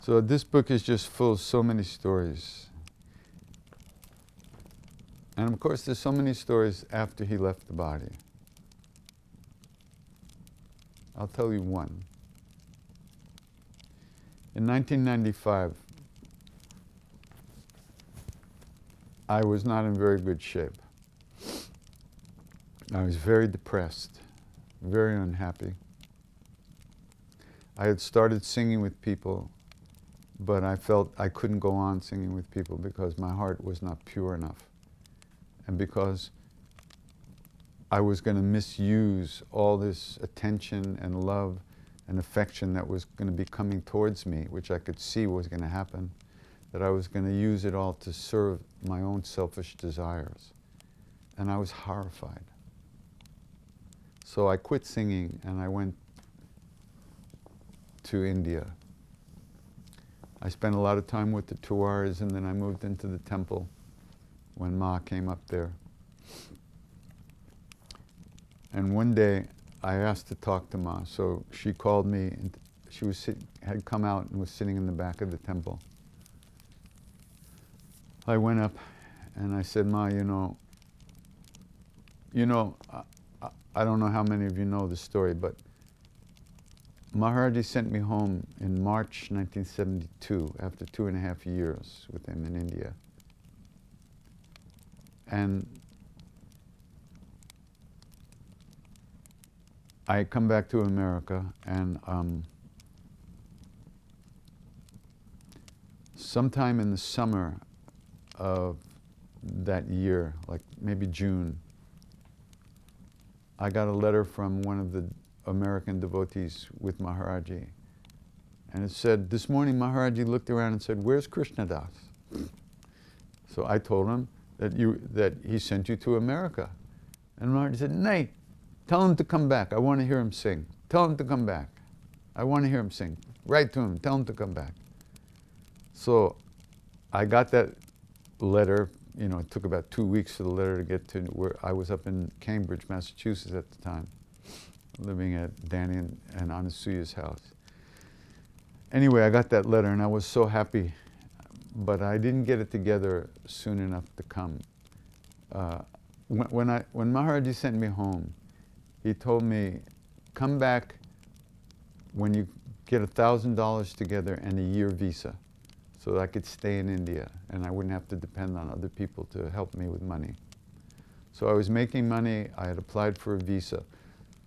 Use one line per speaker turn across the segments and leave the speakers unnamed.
So this book is just full of so many stories. And of course there's so many stories after he left the body. I'll tell you one. In 1995, I was not in very good shape. I was very depressed, very unhappy. I had started singing with people, but I felt I couldn't go on singing with people because my heart was not pure enough. And because I was going to misuse all this attention and love and affection that was going to be coming towards me, which I could see was going to happen, that I was going to use it all to serve my own selfish desires. And I was horrified. So I quit singing and I went to India. I spent a lot of time with the Tiwaris, and then I moved into the temple when Ma came up there. And one day I asked to talk to Ma, so she called me, and she had come out and was sitting in the back of the temple. I went up and I said, Ma, I don't know how many of you know the story, but Maharajji sent me home in March 1972 after 2.5 years with him in India. And I come back to America, and sometime in the summer of that year, like maybe June, I got a letter from one of the American devotees with Maharajji. And it said, this morning Maharajji looked around and said, where's Krishna Das? So I told him that he sent you to America. And Maharajji said, nay, tell him to come back. I want to hear him sing. Tell him to come back. I want to hear him sing. Write to him, tell him to come back. So I got that letter. It took about 2 weeks for the letter to get to where I was up in Cambridge, Massachusetts at the time, living at Danny and Anasuya's house. Anyway, I got that letter and I was so happy, but I didn't get it together soon enough to come. When Maharajji sent me home, he told me, come back when you get $1,000 together and a year visa, so that I could stay in India and I wouldn't have to depend on other people to help me with money. So I was making money, I had applied for a visa.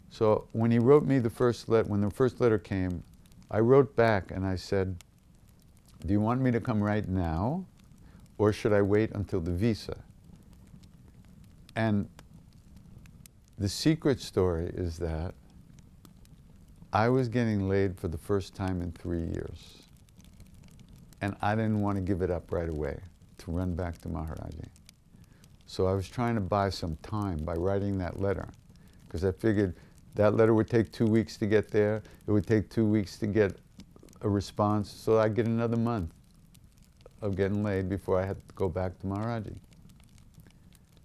So when he wrote me when the first letter came, I wrote back and I said, do you want me to come right now, or should I wait until the visa? And the secret story is that I was getting laid for the first time in 3 years. And I didn't want to give it up right away to run back to Maharajji. So I was trying to buy some time by writing that letter, because I figured that letter would take 2 weeks to get there. It would take 2 weeks to get a response, so I'd get another month of getting laid before I had to go back to Maharajji.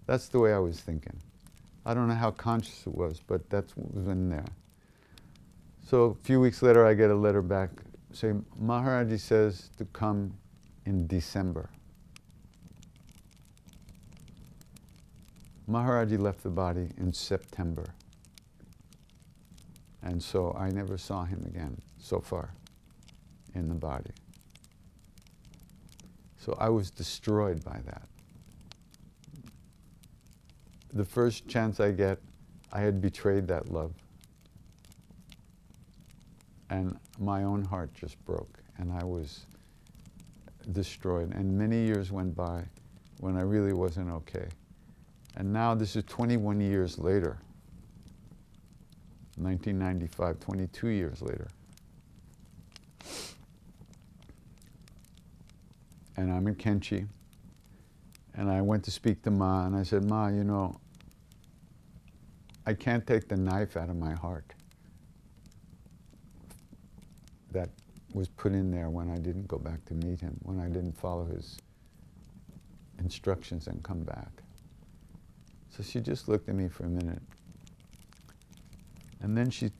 That's the way I was thinking. I don't know how conscious it was, but that's what was in there. So a few weeks later, I get a letter back saying, Maharajji says to come in December. Maharajji left the body in September. And so I never saw him again so far in the body. So I was destroyed by that. The first chance I get, I had betrayed that love. And my own heart just broke, and I was destroyed. And many years went by when I really wasn't okay. And now this is 21 years later, 1995, 22 years later. And I'm in Kenchi, and I went to speak to Ma, and I said, Ma, I can't take the knife out of my heart that was put in there when I didn't go back to meet him, when I didn't follow his instructions and come back. So she just looked at me for a minute. And then she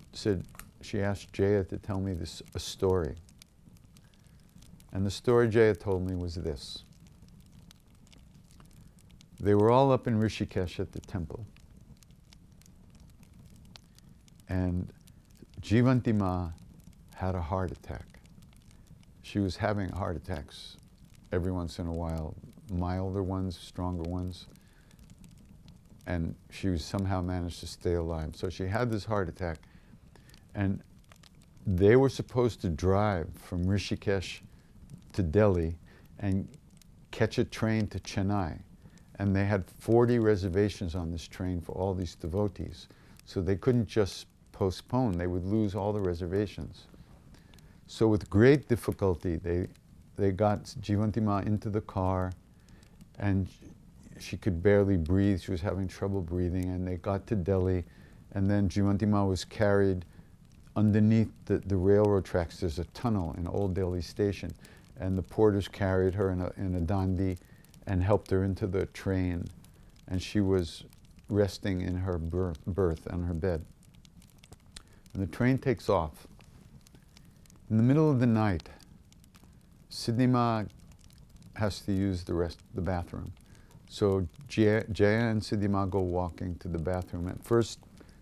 asked Jaya to tell me a story. And the story Jaya told me was this. They were all up in Rishikesh at the temple. And Jivanti Ma had a heart attack. She was having heart attacks every once in a while, milder ones, stronger ones. And she somehow managed to stay alive. So she had this heart attack. And they were supposed to drive from Rishikesh to Delhi and catch a train to Chennai. And they had 40 reservations on this train for all these devotees. So they couldn't just postpone. They would lose all the reservations. So with great difficulty, they got Jivanti Ma into the car, and she could barely breathe. She was having trouble breathing, and they got to Delhi, and then Jivanti Ma was carried underneath the railroad tracks. There's a tunnel in Old Delhi Station, and the porters carried her in a dandi and helped her into the train, and she was resting in her berth on her bed. And the train takes off. In the middle of the night, Siddhi Ma has to use the bathroom. So Jaya and Siddhi Ma go walking to the bathroom. At first,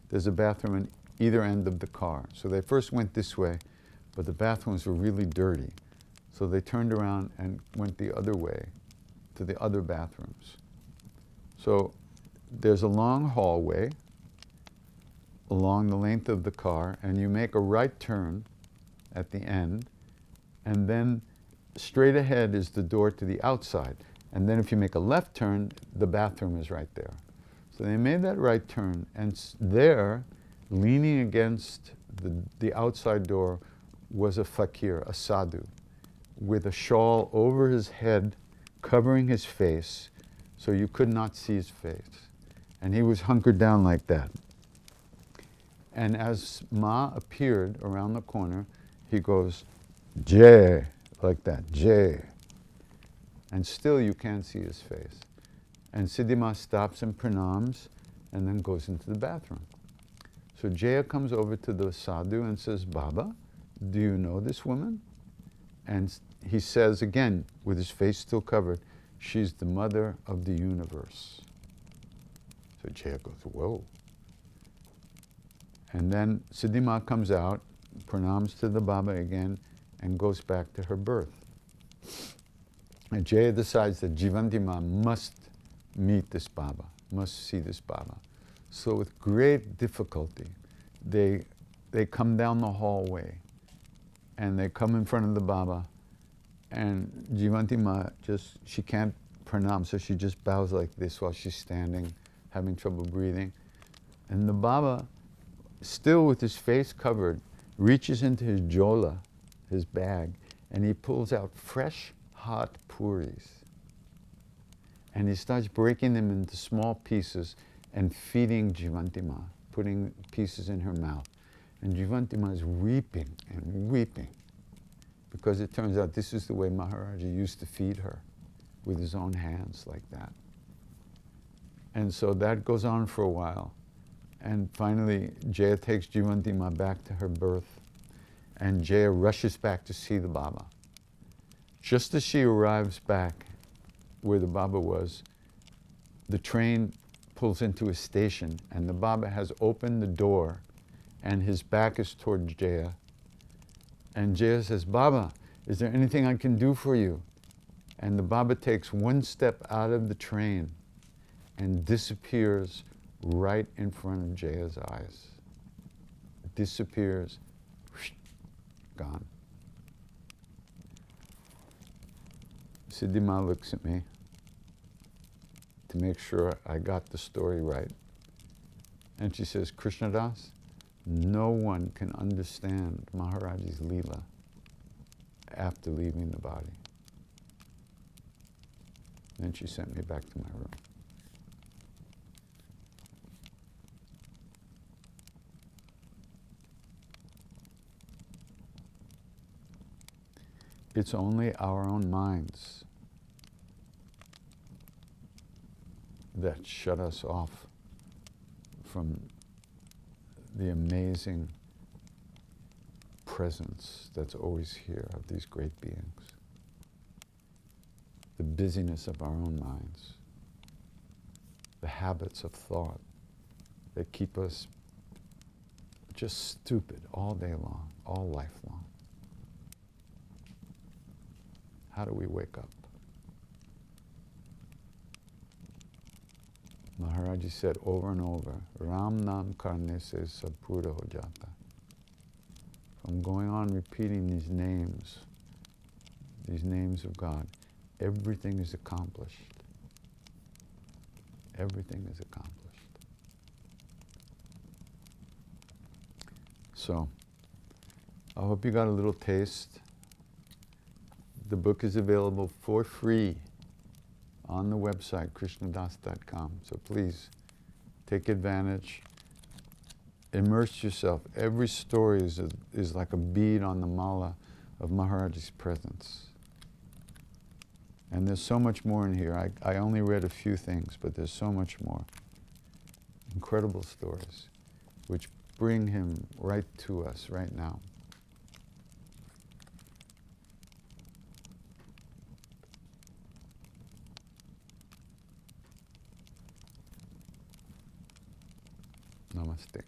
there's a bathroom in either end of the car. So they first went this way, but the bathrooms were really dirty. So they turned around and went the other way to the other bathrooms. So there's a long hallway along the length of the car, and you make a right turn at the end, and then straight ahead is the door to the outside. And then if you make a left turn, the bathroom is right there. So they made that right turn, and there, leaning against the outside door, was a fakir, a sadhu, with a shawl over his head, covering his face, so you could not see his face. And he was hunkered down like that. And as Ma appeared around the corner, he goes, Jai, like that, Jai. And still you can't see his face. And Siddhi Ma stops and pranams, and then goes into the bathroom. So Jaya comes over to the sadhu and says, Baba, do you know this woman? And he says again, with his face still covered, she's the mother of the universe. So Jaya goes, whoa. And then Siddhi Ma comes out, pranams to the Baba again, and goes back to her berth. And Jaya decides that Jivanti Ma must meet this Baba, must see this Baba. So with great difficulty, they come down the hallway, and they come in front of the Baba, and Jivanti Ma she can't pranam, so she just bows like this while she's standing, having trouble breathing. And the Baba, still with his face covered, reaches into his jola, his bag, and he pulls out fresh, hot puris. And he starts breaking them into small pieces and feeding Jivanti Ma, putting pieces in her mouth. And Jivanti Ma is weeping and weeping, because it turns out this is the way Maharajji used to feed her, with his own hands like that. And so that goes on for a while. And finally, Jaya takes Jivanti Ma back to her berth, and Jaya rushes back to see the Baba. Just as she arrives back where the Baba was, the train pulls into a station, and the Baba has opened the door, and his back is toward Jaya. And Jaya says, Baba, is there anything I can do for you? And the Baba takes one step out of the train and disappears right in front of Jaya's eyes. Disappears, whoosh, gone. Siddhi Ma looks at me to make sure I got the story right. And she says, Krishna Das, no one can understand Maharajji's Leela after leaving the body. Then she sent me back to my room. It's only our own minds that shut us off from the amazing presence that's always here of these great beings. the busyness of our own minds, the habits of thought that keep us just stupid all day long, all life long. How do we wake up? Maharajji said over and over, Ram Nam Karne Se Sab Pura Ho Jata. From going on repeating these names of God, everything is accomplished. Everything is accomplished. So, I hope you got a little taste. The book is available for free on the website, krishnadas.com. So please, take advantage. Immerse yourself. Every story is like a bead on the mala of Maharajji's presence. And there's so much more in here. I only read a few things, but there's so much more. Incredible stories, which bring him right to us right now. Namaste.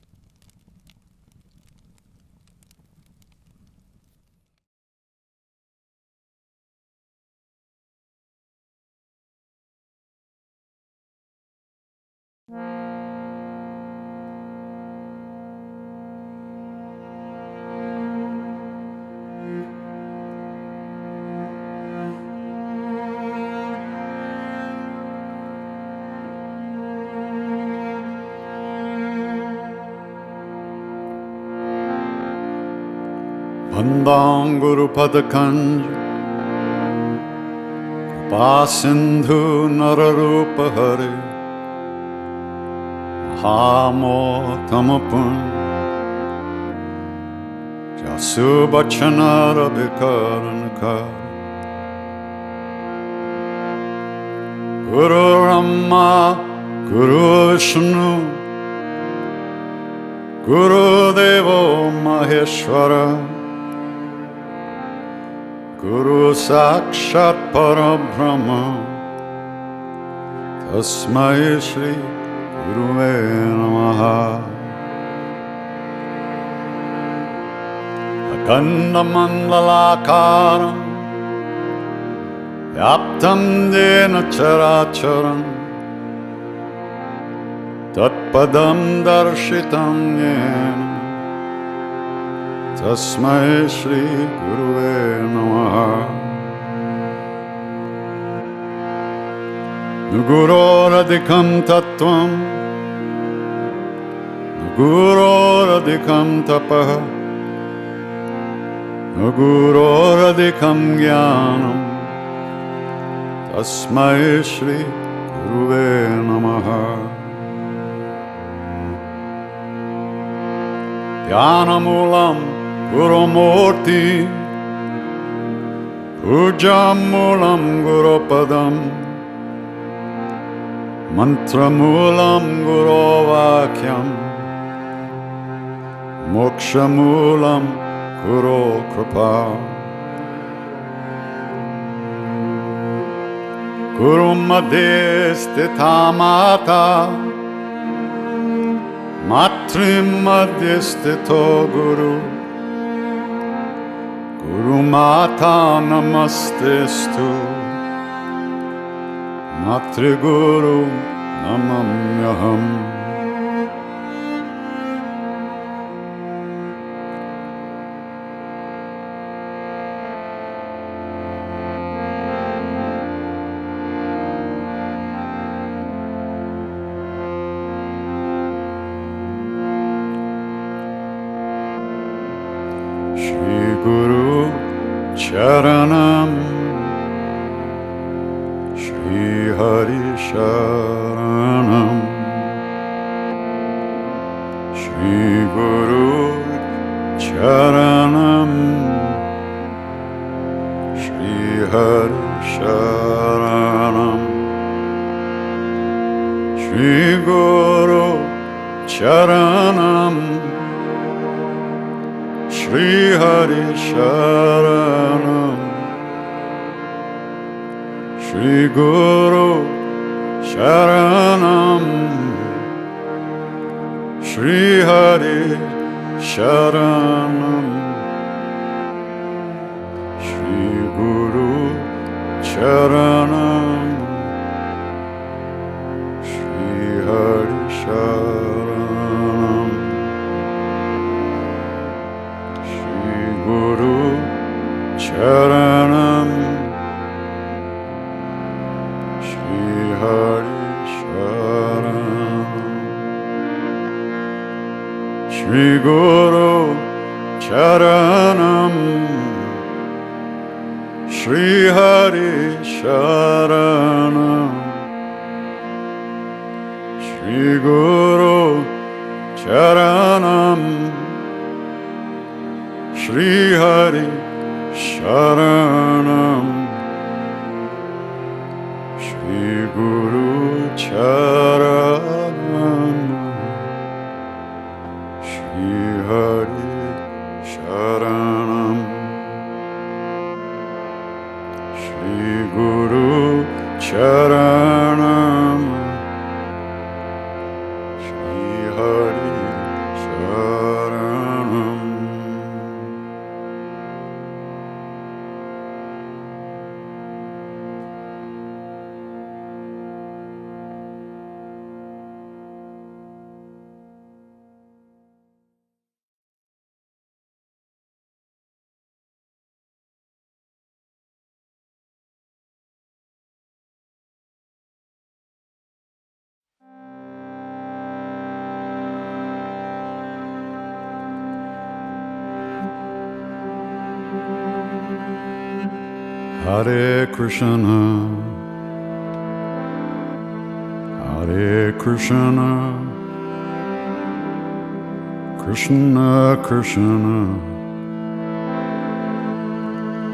Vandam Guru Padakanj Kripasindhu Nararupa Hari Mahamotamapun Jasubachanara Vikaranaka Guru Rama Guru Vishnu Guru Devo Maheshwara Guru Sakshat Parabrahma Tasmai Shri Guruve Namaha Akanda Mandalakaram Yaptam Dena Characharam Tatpadam Darshitam Yena Tasmai Shri Guruve Namaha Nuguroradikam Tattvam Nuguroradikam Tapaha Nuguroradikam Jnanam Tasmai Shri Guruve Namaha Dhyanamulam Gurumurti Pujamulam Gurupadam Mantramulam Guruvakyam Mokshamulam Guru Kripa Guru Madhyasthitamata Matrim Madhyasthito Guru Guru Mata Namastestu Matri Guru Namamyaham Guru Charanam Shri Hari Sharanam Shri Guru Charanam Shri Hari Sharanam Shri Guru Charanam Shri Hari Sharanam Shri Shri Guru Sharanam, Shri Hari Sharanam, Shri Guru Sharanam, Shri Hari Sharanam, Shri Guru Sharanam, Shri Hari Sharanam, Shri Guru Sharanam, Shri Hari Sharanam, Shri Guru Sharanam, Shri Hari Sharanam, Shri Guru Sharanam, Shri Hari Sharanam, Shri Guru Sharanam, Shri Hari Sharanam. Hare Krishna, Hare Krishna, Krishna Krishna,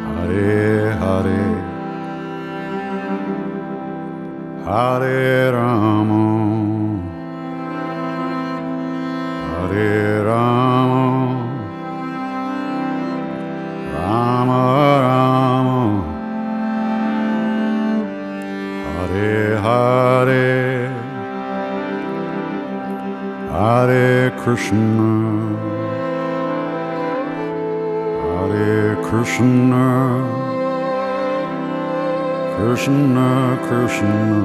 Hare Hare, Hare Rama, Hare Rama, Rama Rama, Hare Hare, Hare Krishna, Hare Krishna, Krishna Krishna,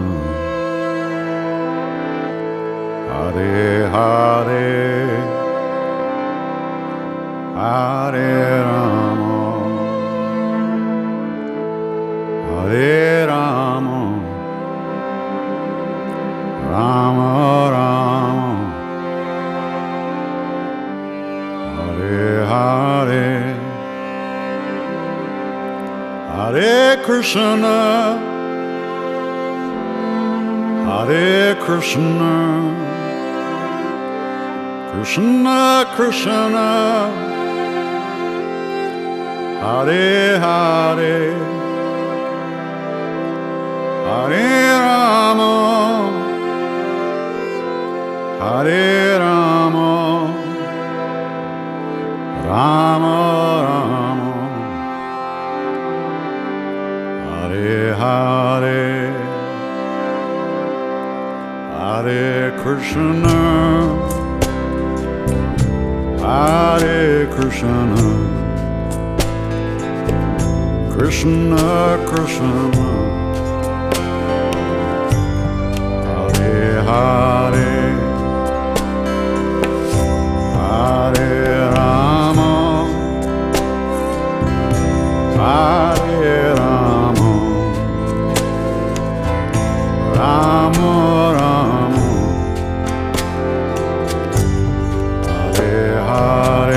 Hare Hare, Hare Rama, Hare Rama, Rama Rama, Hare Hare, Hare Krishna, Hare Krishna, Krishna Krishna, Hare Hare, Hare Rama, Hare Rama, Rama Rama, Hare Hare, Hare Krishna, Hare Krishna, Krishna Krishna, Hare Hare, Hare Rama, Hare Rama, Rama Rama, Hare Hare,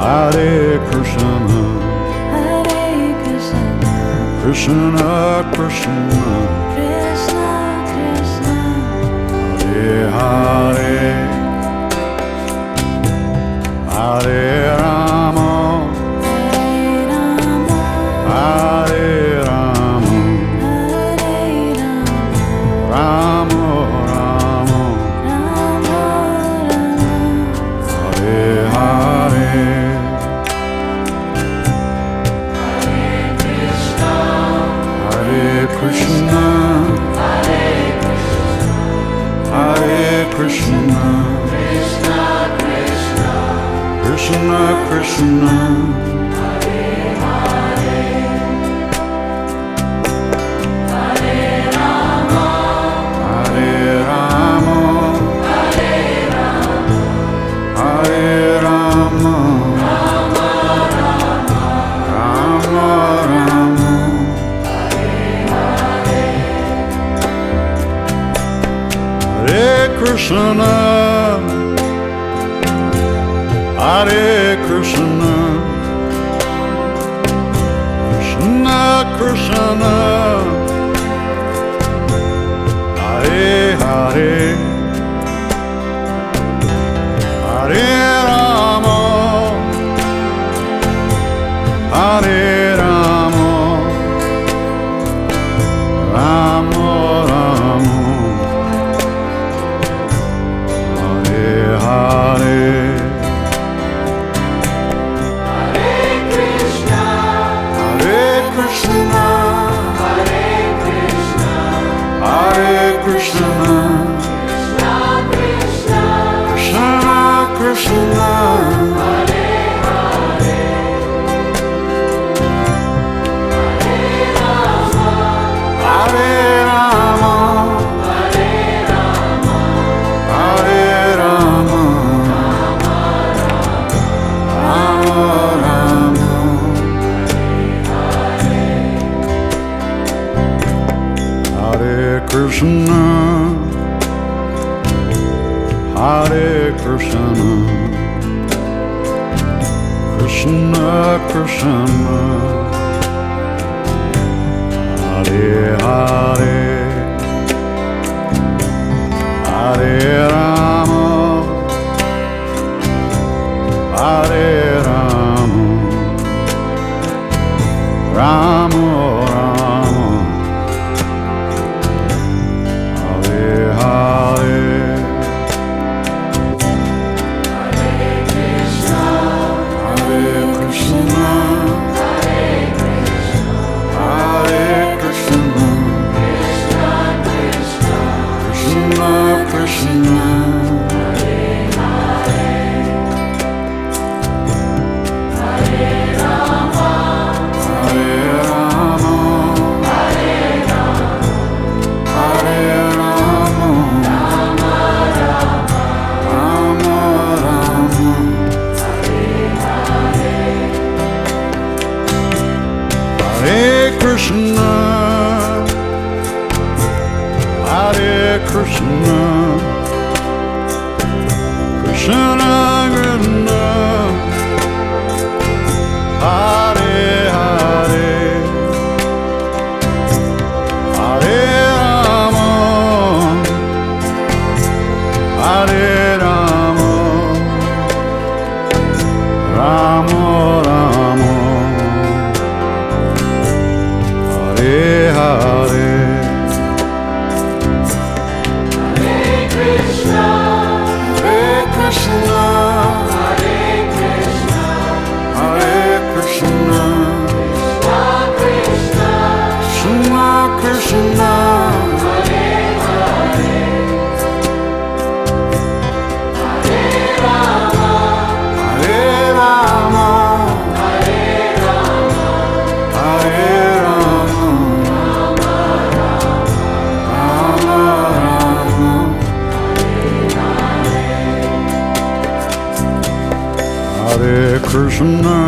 Hare Krishna, Krishna Krishna, Hare Hare, Hare Rama, Hare Rama, Rama Rama, Hare Hare, Hare Krishna, Hare Krishna, Krishna Krishna, Hare Rama, Hare Rama, Rama Rama, Hare Krishna, Hare Krishna, Krishna Krishna, Hare Hare, Hare Rama, Hare Rama, Rama Rama, Hare Hare, Hare Krishna, Hare Krishna, Krishna Krishna, Hare Rama, Hare Rama, Rama Rama, Hare Krishna, Hare Krishna, Krishna Krishna, Hare Hare, Hare Rama, Hare Rama, Rama Rama, Hare Hare, Hare Krishna, Hare Krishna, Krishna Krishna, Hare Rama, Hare Rama, Hare Rama, Rama Rama, Hare Krishna, Hare Krishna, Krishna Krishna, Hare Hare, Hare Rama, Hare Rama, Rama Rama, Hare Hare, Krishna, Hare Krishna, Hare Krishna, Krishna Krishna, Hare Hare, Hare Rama, Hare Rama, Hare Rama, Rama Rama, Hare Krishna,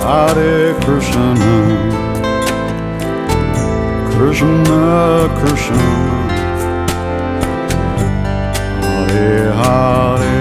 Hare Krishna, Krishna Krishna, Hare Hare,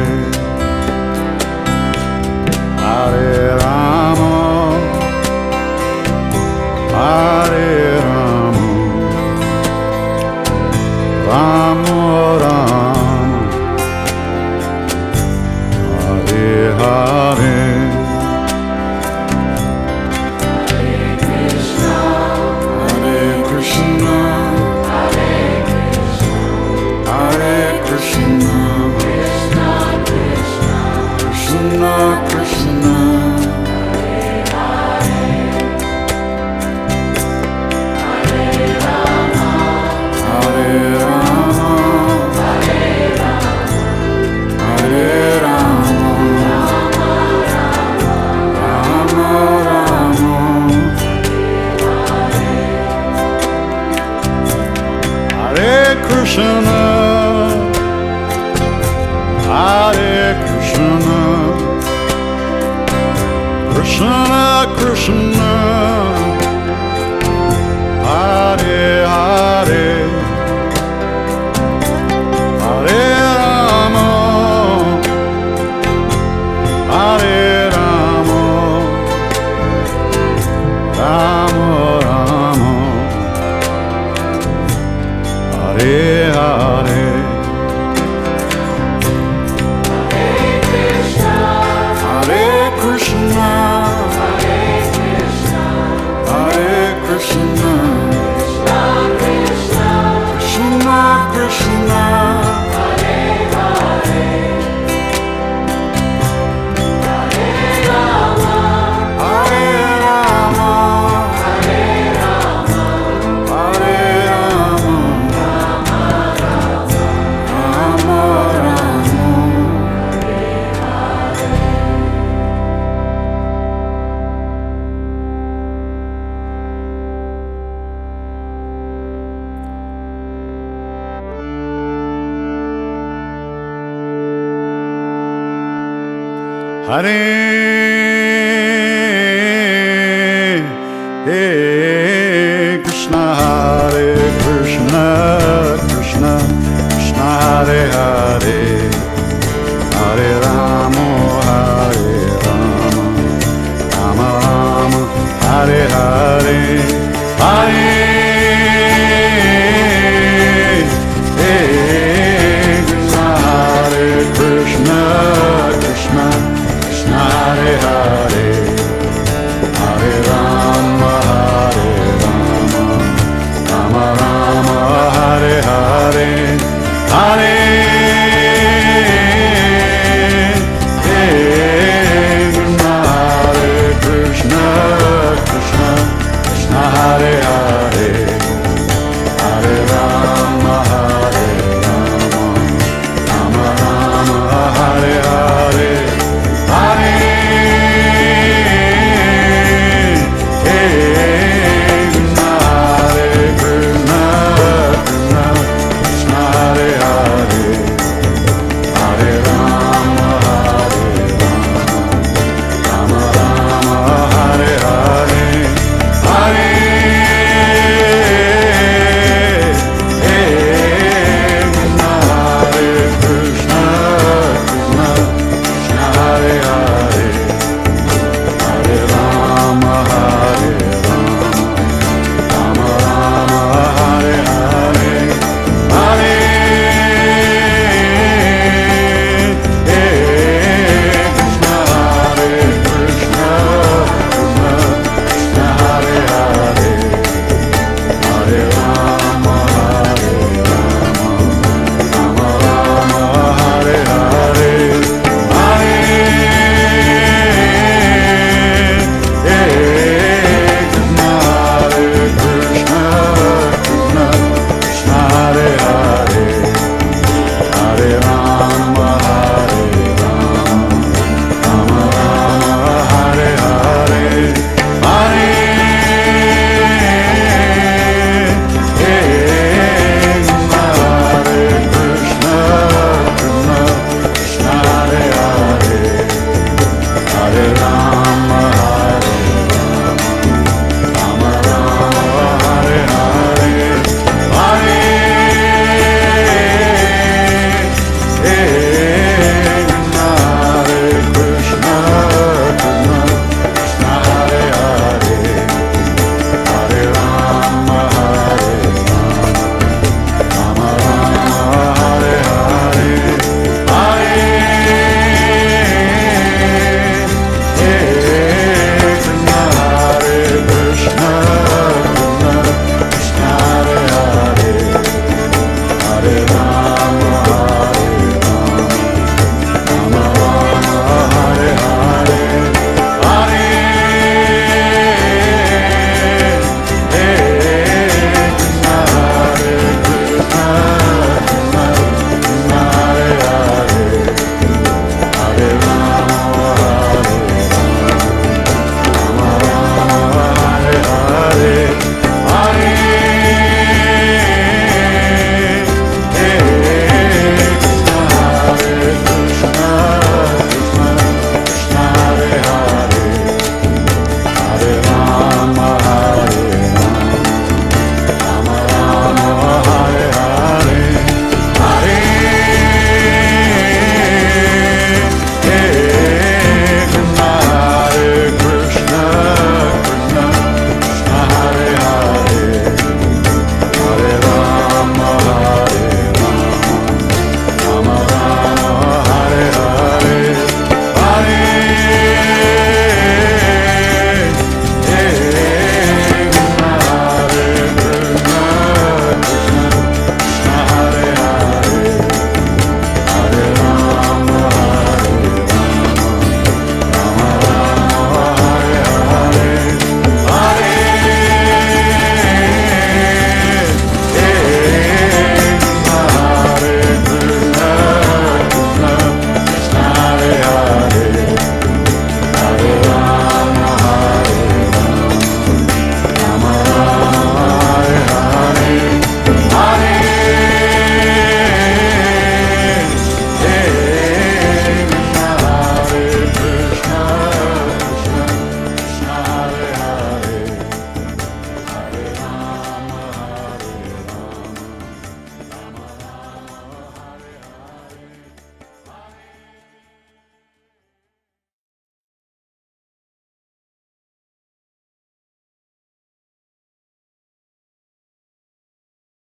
Hare Krishna, Hare Krishna, Krishna Krishna, Hare Hare.